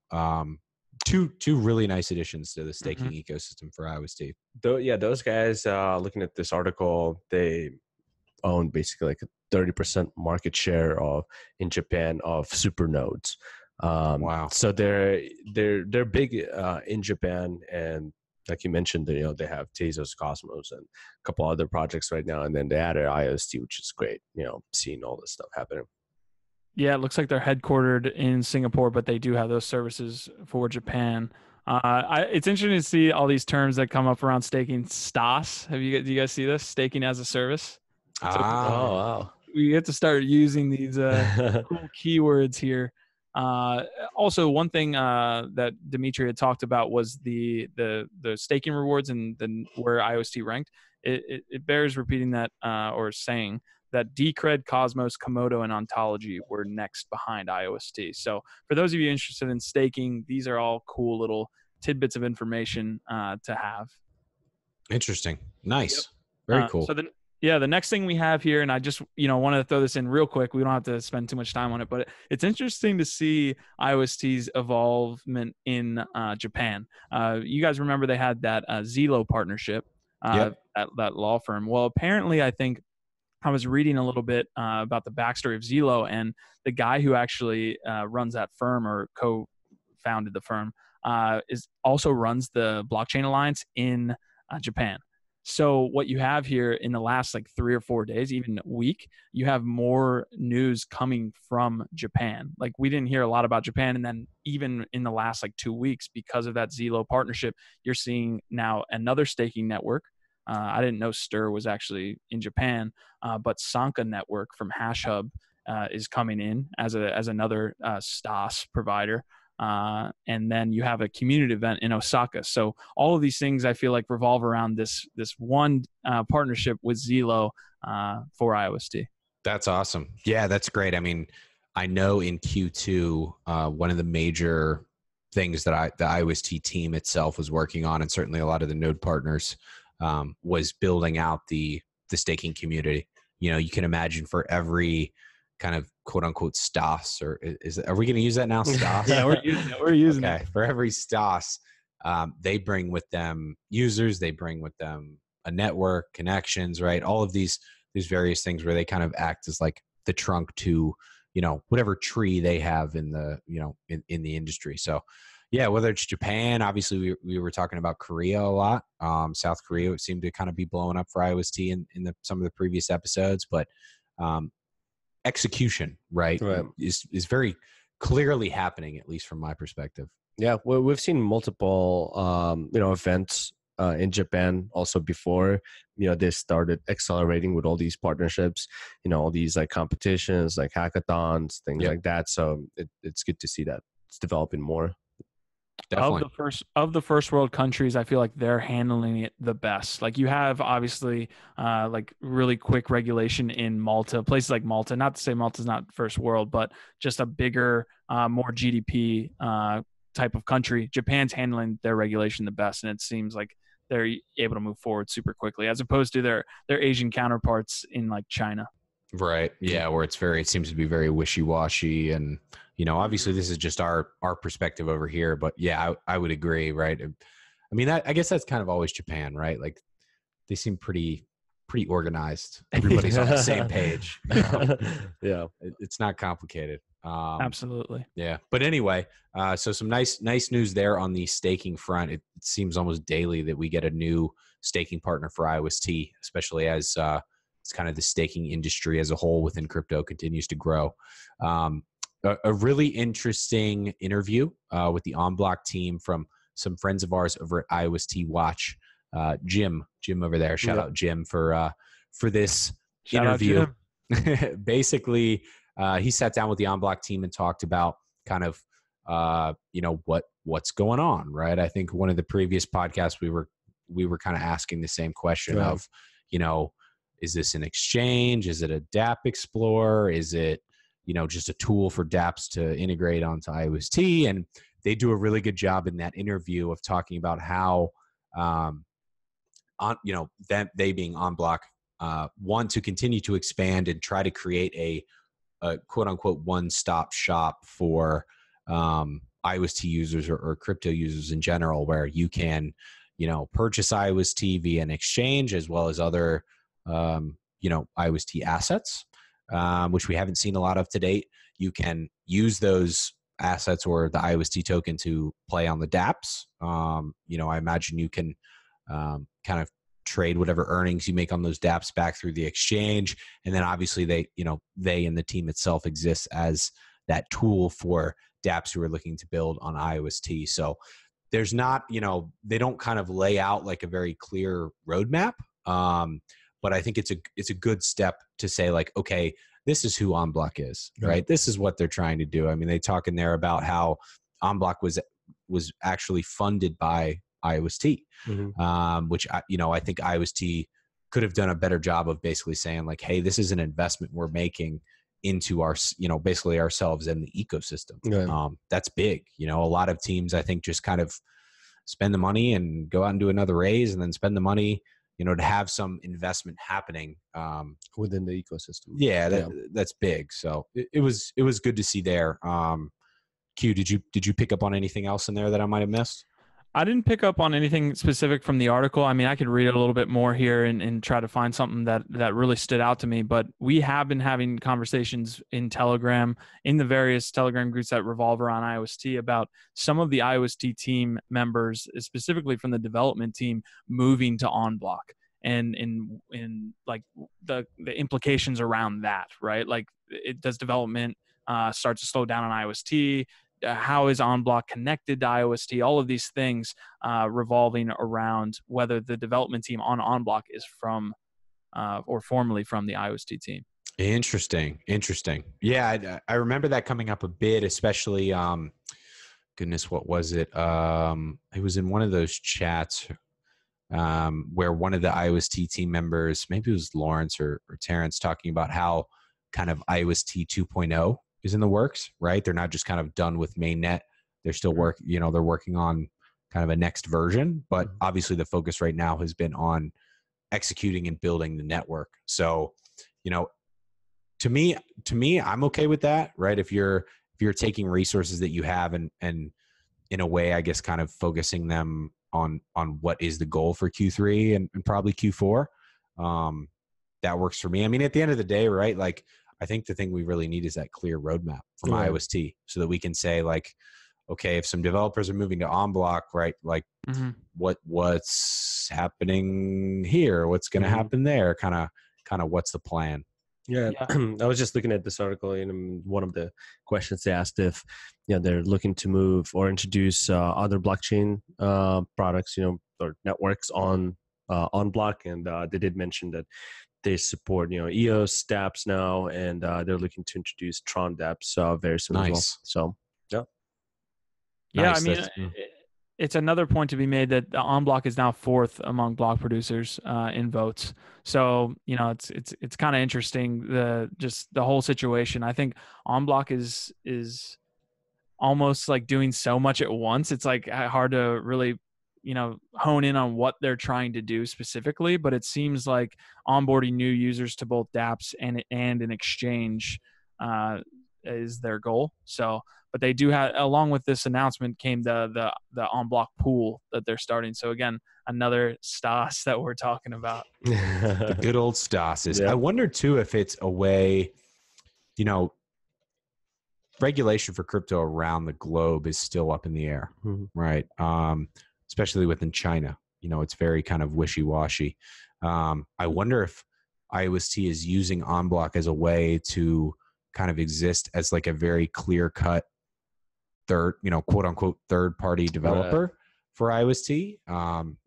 two really nice additions to the staking ecosystem for IOST. Those guys, looking at this article, they own basically like a 30% market share in Japan of super nodes. Wow. So they're big in Japan, and like you mentioned, they have Tezos, Cosmos, and a couple other projects right now, and then they added IOST, which is great. Seeing all this stuff happening. Yeah, it looks like they're headquartered in Singapore, but they do have those services for Japan. It's interesting to see all these terms that come up around staking. STAS, do you guys see this? Staking as a service. Oh wow! We have to start using these cool keywords here. Also, one thing that Dimitri had talked about was the staking rewards and then where IOST ranked. It bears repeating that or saying that Decred, Cosmos, Komodo, and Ontology were next behind IOST. So for those of you interested in staking, these are all cool little tidbits of information to have. Interesting. Nice. Yep. Very cool. So the next thing we have here, and I just want to throw this in real quick. We don't have to spend too much time on it, but it's interesting to see IOST's involvement in Japan. You guys remember they had that Zillow partnership, that law firm. Well, apparently, I think I was reading a little bit about the backstory of Zillow, and the guy who actually runs that firm or co-founded the firm also runs the Blockchain Alliance in Japan. So what you have here in the last 3 or 4 days, even a week, you have more news coming from Japan. Like we didn't hear a lot about Japan. And then even in the last 2 weeks, because of that Zillow partnership, you're seeing now another staking network. I didn't know Stir was actually in Japan, but Sanka Network from HashHub is coming in as another STAS provider. And then you have a community event in Osaka. So all of these things I feel like revolve around this one partnership with Zillow for IOST. That's awesome. Yeah, that's great. I mean, I know in Q2, one of the major things that the IOST team itself was working on, and certainly a lot of the node partners, was building out the staking community. You can imagine for every kind of quote unquote STAS, or are we going to use that now? STAS? Yeah, we're using it. For every STAS, they bring with them users, they bring with them a network, connections, right? All of these various things where they kind of act as like the trunk to, whatever tree they have in the, in the industry. So yeah, whether it's Japan, obviously we were talking about Korea a lot. South Korea seemed to kind of be blowing up for IOST in some of the previous episodes, but execution, right. is very clearly happening, at least from my perspective. Yeah, well, we've seen multiple events in Japan also before they started accelerating with all these partnerships, all these competitions, hackathons, things like that. So it's good to see that it's developing more. Definitely. Of the first world countries, I feel like they're handling it the best. Like you have obviously really quick regulation in Malta, places like Malta. Not to say Malta's not first world, but just a bigger, more GDP type of country. Japan's handling their regulation the best, and it seems like they're able to move forward super quickly, as opposed to their Asian counterparts in China. Right. Yeah, where it seems to be very wishy-washy, and obviously this is just our perspective over here, but yeah, I would agree, right? I mean, I guess that's kind of always Japan, right? Like they seem pretty organized. Everybody's on the same page. Yeah, it's not complicated. Absolutely. Yeah, but anyway, so some nice news there on the staking front. It seems almost daily that we get a new staking partner for IOST, especially as it's kind of the staking industry as a whole within crypto continues to grow. A really interesting interview with the OnBlock team from some friends of ours over at IOST Watch. Jim over there. Shout out Jim for this interview. Basically, he sat down with the OnBlock team and talked about kind of what's going on, right? I think one of the previous podcasts we were kind of asking the same question of, is this an exchange? Is it a dApp Explorer? Is it just a tool for dApps to integrate onto IOST? And they do a really good job in that interview of talking about how, they being On Block, want to continue to expand and try to create a quote unquote one-stop shop for iOS users or crypto users in general, where you can, purchase iOS via an exchange as well as other, iOS assets, which we haven't seen a lot of to date. You can use those assets or the iOS token to play on the dApps. I imagine you can kind of trade whatever earnings you make on those dApps back through the exchange. And then obviously they and the team itself exists as that tool for dApps who are looking to build on iOS. So there's not, they don't kind of lay out like a very clear roadmap. But I think it's a good step to say like, okay, this is who OnBlock is, right? This is what they're trying to do. I mean, they talk in there about how OnBlock was actually funded by iOS, which I think iOS could have done a better job of basically saying like, hey, this is an investment we're making into our, basically ourselves and the ecosystem. Yeah. That's big. A lot of teams I think just kind of spend the money and go out and do another raise and then spend the money, to have some investment happening within the ecosystem. Yeah, that's big. So it was good to see there. Q, did you pick up on anything else in there that I might have missed? I didn't pick up on anything specific from the article. I mean, I could read it a little bit more here and try to find something that really stood out to me. But we have been having conversations in Telegram, in the various Telegram groups that revolve around iOS about some of the iOS team members, specifically from the development team, moving to OnBlock, and in like the implications around that, right? Like, does development start to slow down on iOS? How is OnBlock connected to iOS? All of these things revolving around whether the development team on OnBlock is from or formerly from the iOS team. Interesting. Yeah, I remember that coming up a bit, especially, goodness, what was it? It was in one of those chats where one of the iOS team members, maybe it was Lawrence or Terrence, talking about how kind of iOS 2.0 is in the works, right? They're not just kind of done with mainnet. They're still they're working on kind of a next version, but obviously the focus right now has been on executing and building the network. So, to me, I'm okay with that, right? If you're taking resources that you have and in a way, I guess, kind of focusing them on what is the goal for Q3 and probably Q4, that works for me. I mean, at the end of the day, right? Like, I think the thing we really need is that clear roadmap from iOS so that we can say like, okay, if some developers are moving to OnBlock, right? Like what's happening here? What's going to happen there? Kind of what's the plan? Yeah. I was just looking at this article, and one of the questions they asked if, they're looking to move or introduce other blockchain products, or networks on OnBlock, and they did mention that they support, EOS dApps now, and they're looking to introduce Tron dApps very soon as well. So, yeah. Nice. I mean, it's another point to be made that the OnBlock is now fourth among block producers in votes. So, it's kind of interesting, the whole situation. I think OnBlock is almost like doing so much at once. It's like hard to really hone in on what they're trying to do specifically, but it seems like onboarding new users to both dApps and an exchange is their goal. So, but they do have, along with this announcement came the OnBlock pool that they're starting. So again, another STAS that we're talking about. The good old STASes. Yeah. I wonder too if it's a way, regulation for crypto around the globe is still up in the air, right? Especially within China, it's very kind of wishy-washy. I wonder if iOS is using OnBlock as a way to kind of exist as like a very clear-cut third, quote unquote, third-party developer for iOS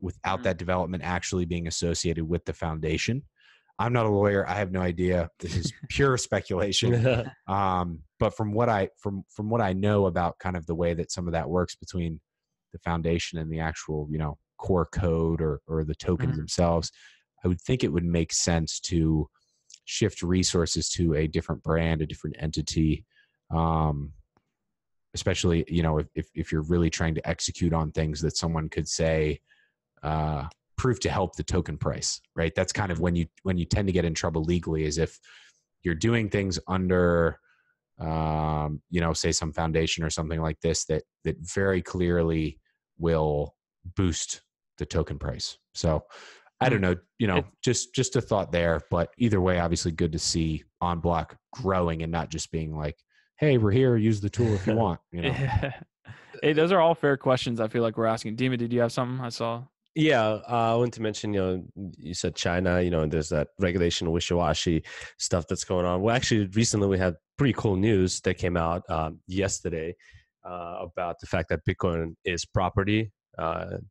without that development actually being associated with the foundation. I'm not a lawyer. I have no idea. This is pure speculation. But from what I know about kind of the way that some of that works between the foundation and the actual, core code or the tokens themselves, I would think it would make sense to shift resources to a different brand, a different entity, especially, you know, if you're really trying to execute on things that someone could say, prove to help the token price, right? That's kind of when you tend to get in trouble legally, is if you're doing things under, you know, say some foundation or something like this that very clearly will boost the token price. So I don't know, you know, just a thought there, but either way, obviously good to see On Block growing and not just being like, hey, we're here, use the tool if you want, you know. Hey, those are all fair questions. I feel like we're asking. Dima, did you have something? I saw. Yeah, I want to mention, you know, you said China, you know, and there's that regulation wishy-washy stuff that's going on. Well, actually, recently we had pretty cool news that came out yesterday about the fact that Bitcoin is property.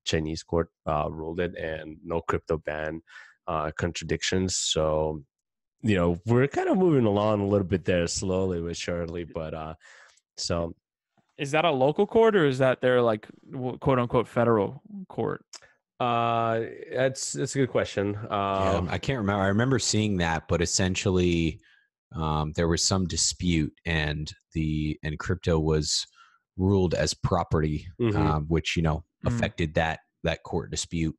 Chinese court ruled it, and no crypto ban contradictions. So, you know, we're kind of moving along a little bit there slowly but surely. But so, is that a local court or is that their like quote unquote federal court? that's a good question. I can't remember. I remember seeing that, but essentially, there was some dispute, and crypto was ruled as property, which, you know, affected that court dispute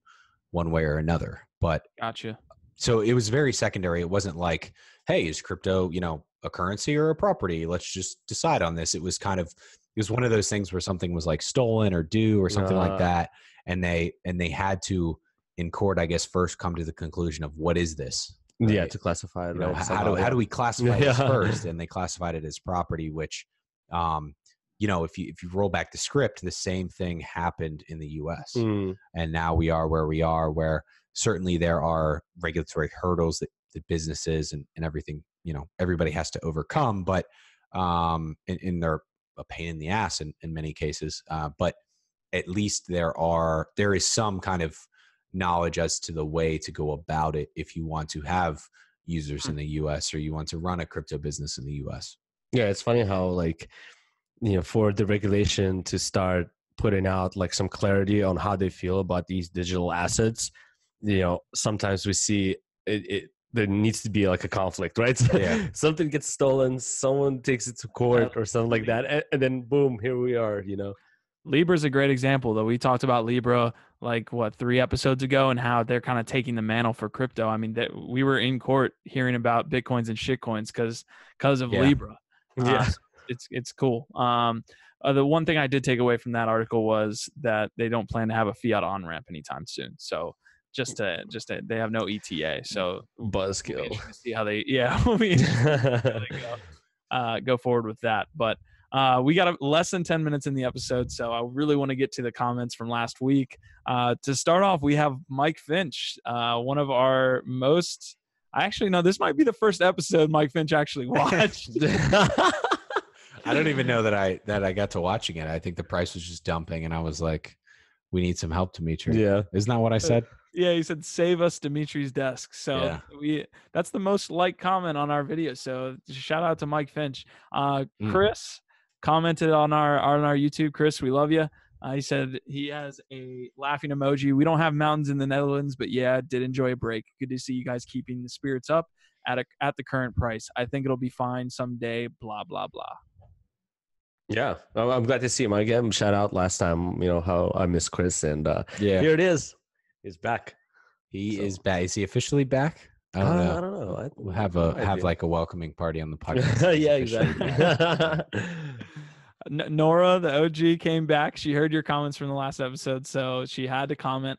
one way or another. But gotcha. So it was very secondary. It wasn't like, hey, is crypto, you know, a currency or a property? Let's just decide on this. It was one of those things where something was like stolen or due or something like that. And they had to, in court, I guess, first come to the conclusion of what is this? Right? Yeah, to classify it. You know, how do we classify this first? And they classified it as property, which, you know, if you roll back the script, the same thing happened in the U.S. And now we are where we are, where certainly there are regulatory hurdles that businesses and everything, you know, everybody has to overcome, but in they're a pain in the ass in many cases. But at least there is some kind of knowledge as to the way to go about it if you want to have users in the US or you want to run a crypto business in the US. Yeah, it's funny how, like, you know, for the regulation to start putting out like some clarity on how they feel about these digital assets, you know, sometimes we see it there needs to be like a conflict, right? Yeah. Something gets stolen, someone takes it to court or something like that, and then boom, here we are, you know. Libra is a great example, though. We talked about Libra like 3 episodes ago, and how they're kind of taking the mantle for crypto. I mean, we were in court hearing about Bitcoins and shitcoins because of Libra. Yeah, it's cool. The one thing I did take away from that article was that they don't plan to have a fiat on ramp anytime soon. So just they have no ETA. So buzzkill. We'll see how they go forward with that, but. We got less than 10 minutes in the episode, so I really want to get to the comments from last week. To start off, we have Mike Finch, one of our most. Actually, no, this might be the first episode Mike Finch actually watched. I don't even know that I got to watching it. I think the price was just dumping, and I was like, "We need some help, Dimitri." Yeah, isn't that what I said? Yeah, he said, "Save us, Dimitri's desk." So that's the most liked comment on our video. So shout out to Mike Finch. Chris commented on our YouTube. Chris, we love you. He said he has a laughing emoji. We don't have mountains in the Netherlands, but yeah, did enjoy a break. Good to see you guys keeping the spirits up at the current price. I think it'll be fine someday. Blah blah blah. Yeah, I'm glad to see him. I gave him a shout out last time. You know how I miss Chris, and here it is. He's back. He is back. Is he officially back? I don't know. We'll have like a welcoming party on the podcast. Yeah, exactly. Nora, the OG, came back. She heard your comments from the last episode, so she had to comment.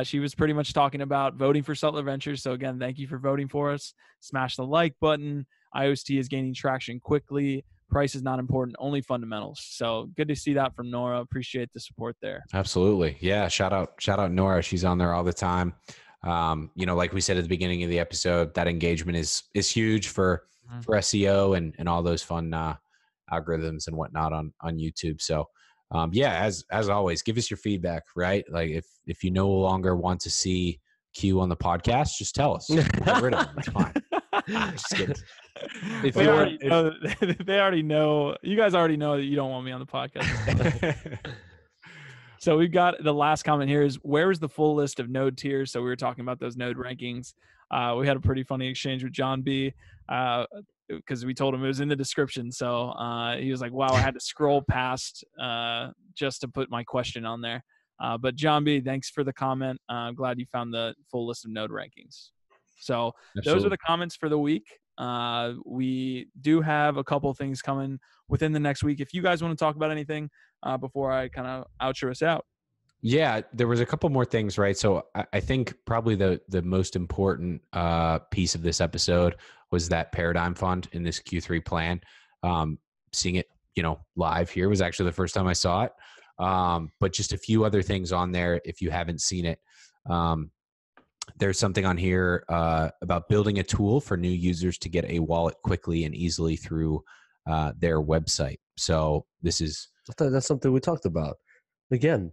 She was pretty much talking about voting for Sutler Ventures. So again, thank you for voting for us. Smash the like button. IOST is gaining traction quickly. Price is not important, only fundamentals. So good to see that from Nora. Appreciate the support there. Absolutely. Yeah. Shout out Nora. She's on there all the time. You know, like we said at the beginning of the episode, that engagement is huge for SEO and all those fun algorithms and whatnot on YouTube. So as always, give us your feedback, right? Like if you no longer want to see Q on the podcast, just tell us. We'll get rid of them. It's fine. Just kidding. They already know. You guys already know that you don't want me on the podcast. So we've got the last comment here is, where is the full list of node tiers? So we were talking about those node rankings. We had a pretty funny exchange with John B. because we told him it was in the description. So he was like, wow, I had to scroll past just to put my question on there. But John B, thanks for the comment. I'm glad you found the full list of node rankings. So those are the comments for the week. We do have a couple things coming within the next week. If you guys want to talk about anything before I kind of outro us out. Yeah, there was a couple more things, right? So I think probably the most important piece of this episode was that Paradigm Fund in this Q3 plan. Seeing it, live here was actually the first time I saw it. But just a few other things on there if you haven't seen it. There's something on here about building a tool for new users to get a wallet quickly and easily through their website. So this is that's something we talked about. Again,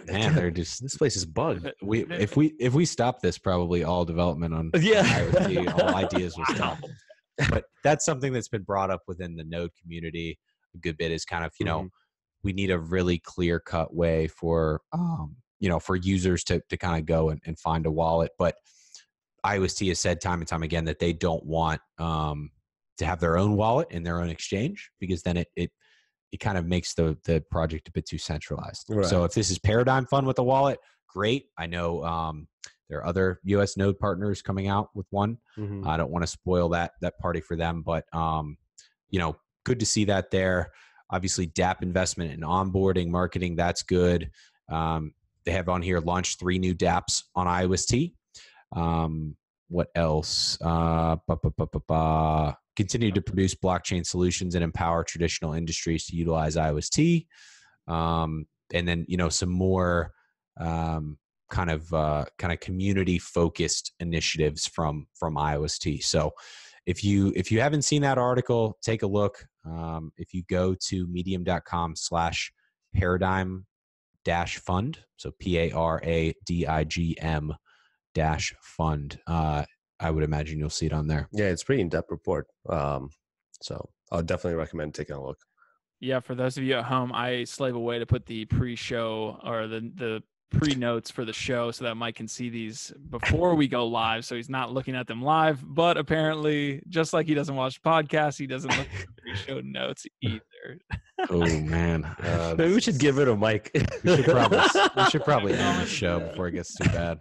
man, they're just this place is bugged. If we stop this, probably all development on IoT, all ideas will stop. But that's something that's been brought up within the Node community a good bit. Is kind of we need a really clear cut way for for users to kind of go and find a wallet. But IOST has said time and time again that they don't want to have their own wallet and their own exchange, because then it kind of makes the project a bit too centralized. Right. So if this is Paradigm Fund with a wallet, great. I know there are other US Node partners coming out with one. I don't want to spoil that party for them, but good to see that there. Obviously, DApp investment in onboarding, marketing, that's good. They have on here launched 3 new dApps on IOST. What else? Continue to produce blockchain solutions and empower traditional industries to utilize IOST. And then, some more kind of community focused initiatives from IOST. So if you haven't seen that article, take a look. If you go to medium.com/paradigm-fund, so PARADIGM-fund, I would imagine you'll see it on there. Yeah, it's pretty in-depth report. So I'll definitely recommend taking a look. Yeah, for those of you at home, I slave away to put the pre-show or the pre-notes for the show so that Mike can see these before we go live, so he's not looking at them live. But apparently, just like he doesn't watch the podcast, he doesn't look at the pre-show notes either. Oh man, maybe we should give it a mic. we should probably end the show before it gets too bad.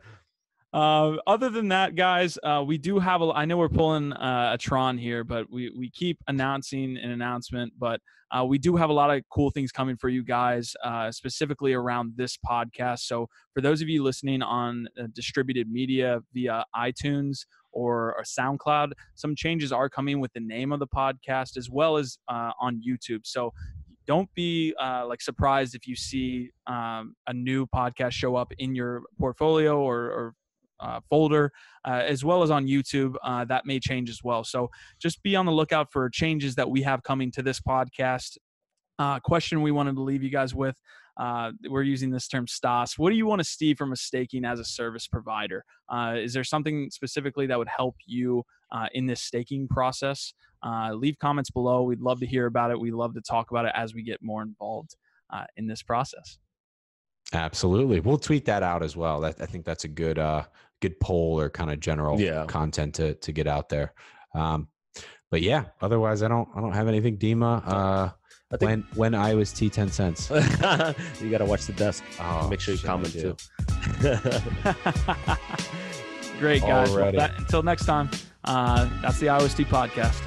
Other than that, guys, we do have I know we're pulling a Tron here, but we keep announcing an announcement, but we do have a lot of cool things coming for you guys, specifically around this podcast. So for those of you listening on distributed media via iTunes or SoundCloud, some changes are coming with the name of the podcast as well as on YouTube. So don't be surprised if you see a new podcast show up in your portfolio or folder, as well as on YouTube. That may change as well. So just be on the lookout for changes that we have coming to this podcast. Question we wanted to leave you guys with, we're using this term STAS. What do you want to see from a staking as a service provider? Is there something specifically that would help you in this staking process? Leave comments below. We'd love to hear about it. We love to talk about it as we get more involved in this process. Absolutely. We'll tweet that out as well. I think that's a good poll or kind of general content to get out there. But yeah, otherwise I don't have anything. Dima, when IOST 10 cents? You got to watch the desk. Make sure you comment too. Great, guys. Well, until next time, that's the IOST podcast.